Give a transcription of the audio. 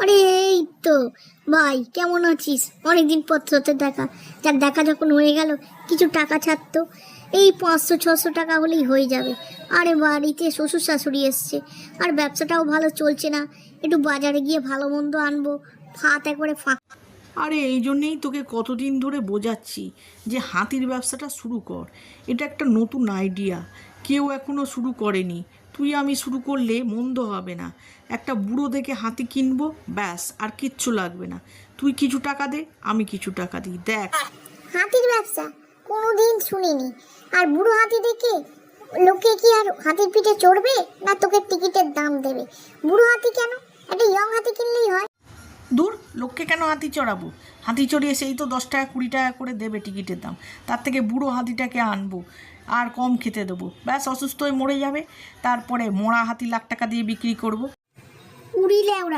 আরে এই তো ভাই, কেমন আছিস? অনেকদিন পর তোতে দেখা। যাক, দেখা যখন হয়ে গেল, কিছু টাকা ছাড়তো। এই 500-600 টাকা হলেই হয়ে যাবে। আরে বাড়িতে শ্বশুর শাশুড়ি এসছে, আর ব্যবসাটাও ভালো চলছে না। একটু বাজারে গিয়ে ভালো মন্দ আনবো, হাত একবারে ফাঁকা। আরে এই জন্যেই তোকে কতদিন ধরে বোঝাচ্ছি যে হাতির ব্যবসাটা শুরু কর। এটা একটা নতুন আইডিয়া, কেউ এখনও শুরু করেনি। তুই আমি শুরু করলে মন্দ হবে না। একটা বুড়ো দেখে হাতি কিনবো, ব্যাস, আর কিচ্ছু লাগবে না। তুই কিছু টাকা দে, আমি কিছু টাকা দিই, দেখ। হাতির ব্যবসা কোনোদিন শুনিনি। আর বুড়ো হাতি দেখে লোকে কি আর হাতির পিঠে চড়বে, না তোকে টিকিটের দাম দেবে? বুড়ো হাতি কেন, একটা ইয়ং হাতি কিনলেই হয়। দূর, লোককে কেন হাতি চড়াবো? হাতি চড়িয়ে সেই তো 10 টাকা 20 টাকা করে দেবে টিকিটের দাম। তার থেকে বুড়ো হাতিটাকে আনবো, আর কম খেতে দেবো, ব্যাস, অসুস্থ হয়ে মরে যাবে। তারপরে মরা হাতি লাখ টাকা দিয়ে বিক্রি করব। উড়িলে ওরা